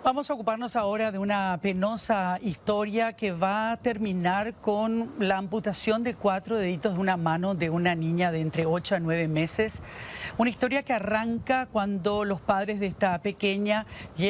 Vamos a ocuparnos ahora de una penosa historia que va a terminar con la amputación de 4 deditos de una mano de una niña de entre 8 a 9 meses. Una historia que arranca cuando los padres de esta pequeña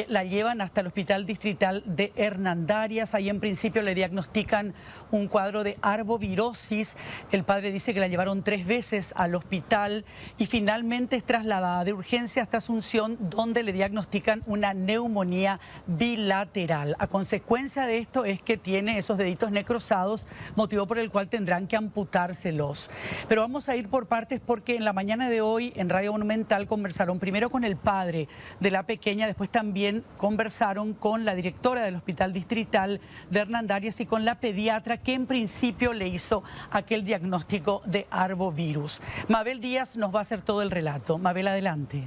la llevan hasta el Hospital Distrital de Hernandarias. Ahí en principio le diagnostican un cuadro de arbovirosis. El padre dice que la llevaron 3 veces al hospital y finalmente es trasladada de urgencia hasta Asunción, donde le diagnostican una neumonía bilateral. A consecuencia de esto es que tiene esos deditos necrosados, motivo por el cual tendrán que amputárselos. Pero vamos a ir por partes porque en la mañana de hoy en Radio Monumental conversaron primero con el padre de la pequeña, después también conversaron con la directora del Hospital Distrital de Hernandarias y con la pediatra que en principio le hizo aquel diagnóstico de arbovirus. Mabel Díaz nos va a hacer todo el relato. Mabel, adelante.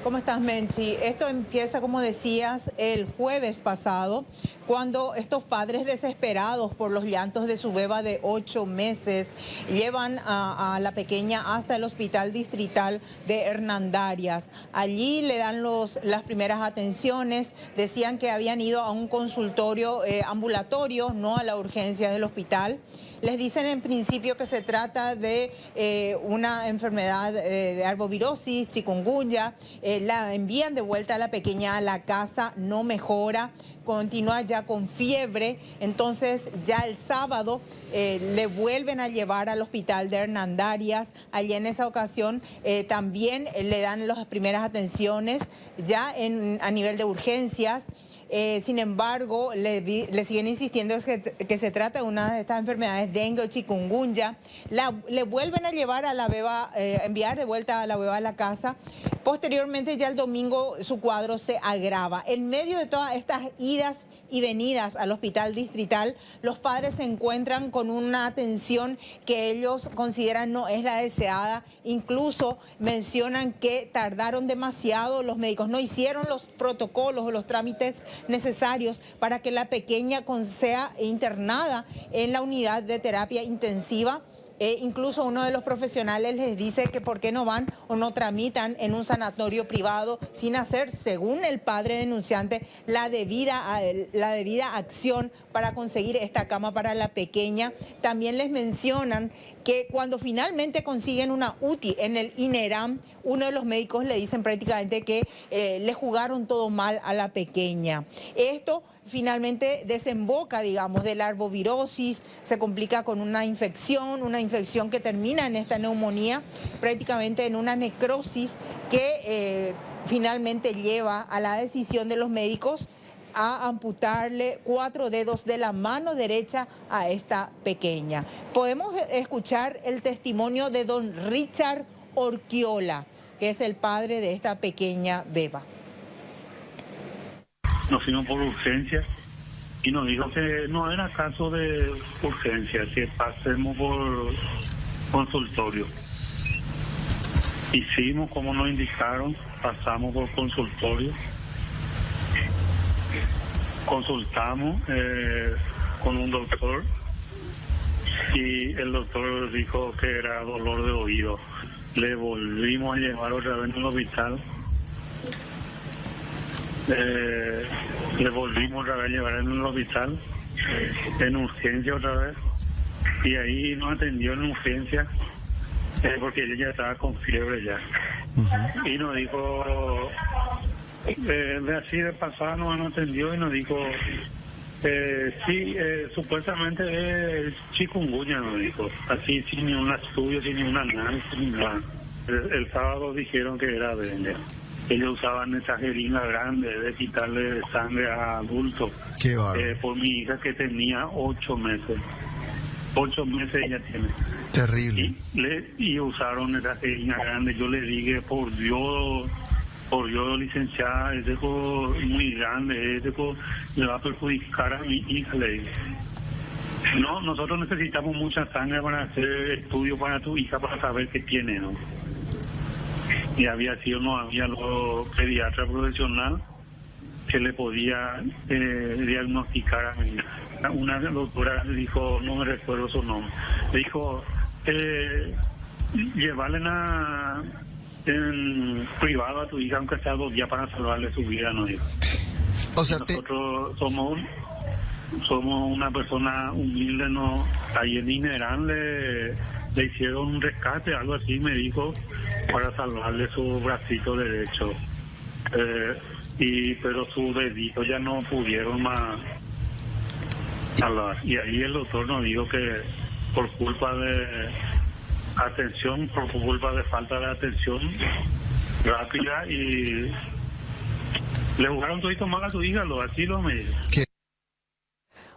¿Cómo estás, Menchi? Esto empieza, como decías, el jueves pasado, cuando estos padres desesperados por los llantos de su beba de 8 meses llevan a la pequeña hasta el Hospital Distrital de Hernandarias. Allí le dan las primeras atenciones. Decían que habían ido a un consultorio ambulatorio, no a la urgencia del hospital. Les dicen en principio que se trata de una enfermedad de arbovirosis, chikungunya. La envían de vuelta a la pequeña a la casa, no mejora, continúa ya con fiebre. Entonces ya el sábado le vuelven a llevar al hospital de Hernandarias. Allí en esa ocasión también le dan las primeras atenciones ya a nivel de urgencias. Sin embargo, le siguen insistiendo que se trata de una de estas enfermedades, dengue o chikungunya. Le vuelven a llevar a la beba, enviar de vuelta a la beba a la casa. Posteriormente, ya el domingo, su cuadro se agrava. En medio de todas estas idas y venidas al hospital distrital, los padres se encuentran con una atención que ellos consideran no es la deseada. Incluso mencionan que tardaron demasiado, los médicos no hicieron los protocolos o los trámites necesarios para que la pequeña sea internada en la unidad de terapia intensiva. Incluso uno de los profesionales les dice que por qué no van o no tramitan en un sanatorio privado sin hacer, según el padre denunciante, la debida acción para conseguir esta cama para la pequeña. También les mencionan que cuando finalmente consiguen una UTI en el INERAM, uno de los médicos le dicen prácticamente que le jugaron todo mal a la pequeña. Esto finalmente desemboca, digamos, de la arbovirosis, se complica con una infección que termina en esta neumonía, prácticamente en una necrosis que finalmente lleva a la decisión de los médicos a amputarle 4 dedos de la mano derecha a esta pequeña. Podemos escuchar el testimonio de don Richard Orquiola, que es el padre de esta pequeña beba. Nos fuimos por urgencia y nos dijo que no era caso de urgencia, que pasemos por consultorio. Hicimos como nos indicaron, pasamos por consultorio. Consultamos con un doctor y el doctor dijo que era dolor de oído. Le volvimos a llevar otra vez al hospital. Le volvimos otra vez a llevar en el hospital, en urgencia otra vez. Y ahí nos atendió en urgencia porque ella ya estaba con fiebre ya. Y nos dijo... así de pasada nos atendió y nos dijo, sí, supuestamente es chikungunya, nos dijo, así sin ni un estudio, sin ni un análisis, sin nada. El sábado dijeron que era dengue. Ellos usaban esa jeringa grande de quitarle sangre a adultos. Qué bárbaro. Por mi hija que tenía 8 meses. 8 meses ella tiene. Terrible. Y usaron esa jeringa grande. Yo le dije, por Dios, licenciada, es algo muy grande, le va a perjudicar a mi hija, le dije. No, nosotros necesitamos mucha sangre para hacer estudio para tu hija, para saber qué tiene, ¿no? Y no había los pediatra profesional que le podía diagnosticar a mi hija. Una doctora le dijo, no me recuerdo su nombre, le dijo, llevarle en privado a tu hija, aunque sea 2 días para salvarle su vida, no dijo. O sea, nosotros somos una persona humilde, no, ahí en Inerán le hicieron un rescate, algo así me dijo, para salvarle su bracito derecho. Pero su dedito ya no pudieron más salvar. Y ahí el doctor nos dijo que por culpa de atención, por culpa de falta de atención rápida, y le jugaron todito mal a tu hígado, así lo me dijo.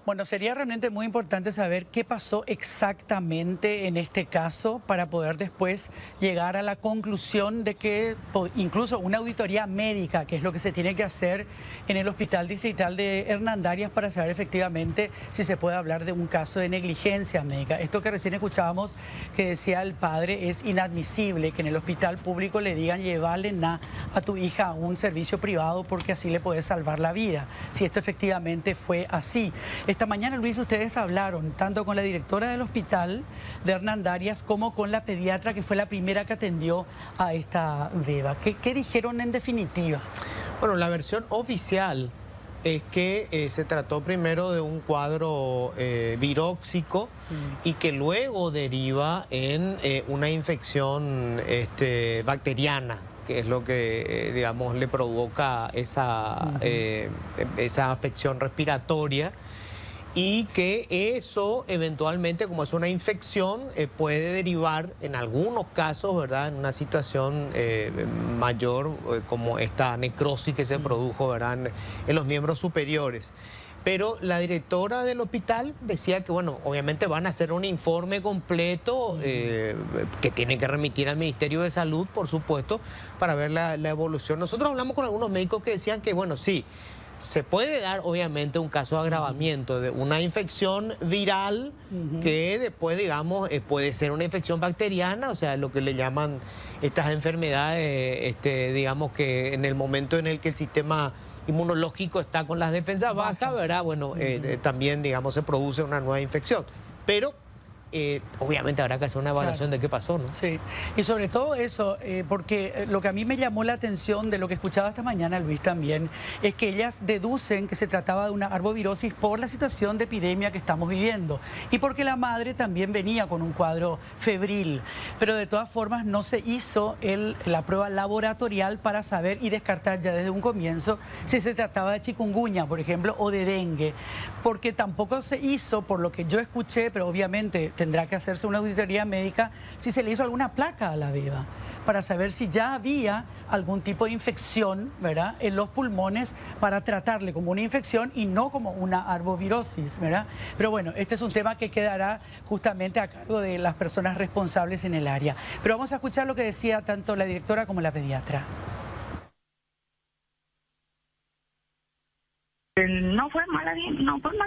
Bueno, sería realmente muy importante saber qué pasó exactamente en este caso para poder después llegar a la conclusión de que incluso una auditoría médica, que es lo que se tiene que hacer en el Hospital Distrital de Hernandarias para saber efectivamente si se puede hablar de un caso de negligencia médica. Esto que recién escuchábamos que decía el padre, es inadmisible que en el hospital público le digan llevarle a tu hija a un servicio privado porque así le puede salvar la vida, si esto efectivamente fue así. Esta mañana, Luis, ustedes hablaron tanto con la directora del hospital de Hernandarias como con la pediatra que fue la primera que atendió a esta beba. ¿Qué dijeron en definitiva? Bueno, la versión oficial es que se trató primero de un cuadro viróxico y que luego deriva en una infección bacteriana, que es lo que, digamos, le provoca esa afección respiratoria. Y que eso eventualmente, como es una infección, puede derivar en algunos casos, ¿verdad?, en una situación mayor, como esta necrosis que se produjo, ¿verdad?, en los miembros superiores. Pero la directora del hospital decía que, bueno, obviamente van a hacer un informe completo que tienen que remitir al Ministerio de Salud, por supuesto, para ver la evolución. Nosotros hablamos con algunos médicos que decían que, bueno, sí, se puede dar obviamente un caso de agravamiento de una infección viral que después, digamos, puede ser una infección bacteriana, o sea, lo que le llaman estas enfermedades, digamos, que en el momento en el que el sistema inmunológico está con las defensas bajas, ¿verdad? Bueno, también, digamos, se produce una nueva infección. Pero obviamente habrá que hacer una evaluación de qué pasó, ¿no? Sí, y sobre todo eso, porque lo que a mí me llamó la atención de lo que escuchaba esta mañana, Luis, también, es que ellas deducen que se trataba de una arbovirosis por la situación de epidemia que estamos viviendo y porque la madre también venía con un cuadro febril, pero de todas formas no se hizo la prueba laboratorial para saber y descartar ya desde un comienzo si se trataba de chikungunya, por ejemplo, o de dengue, porque tampoco se hizo, por lo que yo escuché, pero obviamente tendrá que hacerse una auditoría médica si se le hizo alguna placa a la beba para saber si ya había algún tipo de infección, ¿verdad?, en los pulmones para tratarle como una infección y no como una arbovirosis, ¿verdad? Pero bueno, este es un tema que quedará justamente a cargo de las personas responsables en el área. Pero vamos a escuchar lo que decía tanto la directora como la pediatra. No fue mal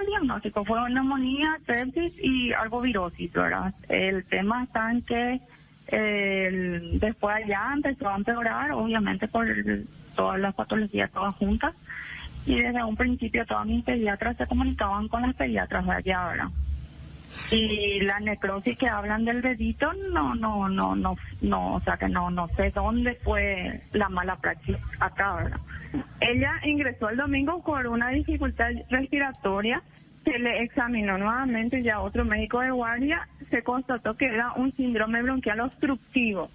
diagnóstico, fue neumonía, sepsis y arbovirosis, ¿verdad? El tema está en que después allá empezó a empeorar, obviamente por todas las patologías todas juntas, y desde un principio todas mis pediatras se comunicaban con las pediatras de allá, ¿verdad? Y la necrosis que hablan del dedito, o sea que no sé dónde fue la mala praxis acá, ¿verdad? Ella ingresó el domingo por una dificultad respiratoria, se le examinó nuevamente ya otro médico de guardia, se constató que era un síndrome bronquial obstructivo.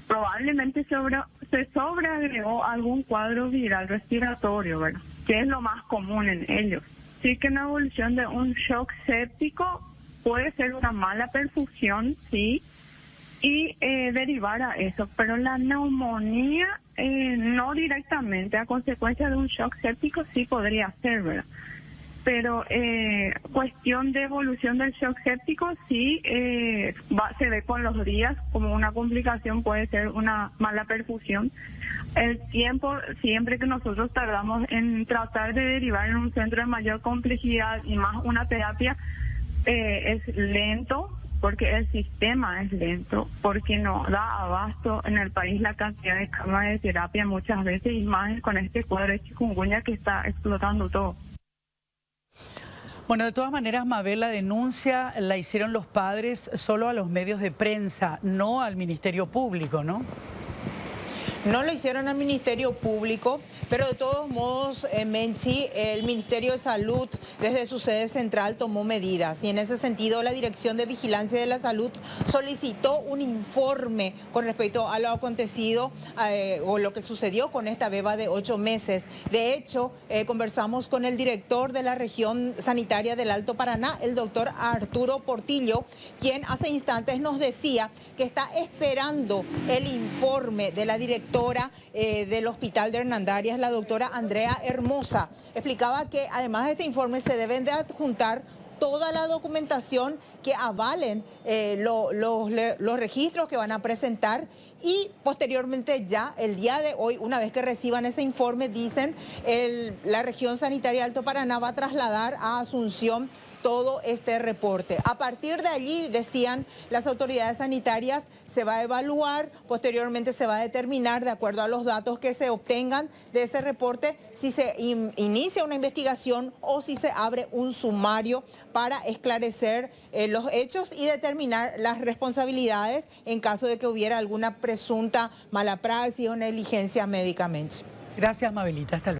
Probablemente se sobreagregó algún cuadro viral respiratorio, ¿verdad?, que es lo más común en ellos. Sí que una evolución de un shock séptico puede ser una mala perfusión, sí, y derivar a eso, pero la neumonía no directamente a consecuencia de un shock séptico sí podría ser, ¿verdad? Pero cuestión de evolución del shock séptico sí se ve con los días como una complicación, puede ser una mala perfusión. El tiempo, siempre que nosotros tardamos en tratar de derivar en un centro de mayor complejidad y más una terapia, es lento, porque el sistema es lento, porque no da abasto en el país la cantidad de camas de terapia muchas veces, y más con este cuadro de chikungunya que está explotando todo. Bueno, de todas maneras, Mabel, la denuncia la hicieron los padres solo a los medios de prensa, no al Ministerio Público, ¿no? No lo hicieron al Ministerio Público, pero de todos modos, Menchi, el Ministerio de Salud desde su sede central tomó medidas y en ese sentido la Dirección de Vigilancia de la Salud solicitó un informe con respecto a lo acontecido o lo que sucedió con esta beba de 8 meses. De hecho, conversamos con el director de la región sanitaria del Alto Paraná, el doctor Arturo Portillo, quien hace instantes nos decía que está esperando el informe de la directora del Hospital de Hernandarias, la doctora Andrea Hermosa. Explicaba que además de este informe se deben de adjuntar toda la documentación que avalen los registros que van a presentar y posteriormente ya el día de hoy, una vez que reciban ese informe, dicen la región sanitaria Alto Paraná va a trasladar a Asunción todo este reporte. A partir de allí, decían las autoridades sanitarias, se va a evaluar, posteriormente se va a determinar, de acuerdo a los datos que se obtengan de ese reporte, si se inicia una investigación o si se abre un sumario para esclarecer los hechos y determinar las responsabilidades en caso de que hubiera alguna presunta mala praxis o negligencia médicamente. Gracias, Mabelita. Hasta luego.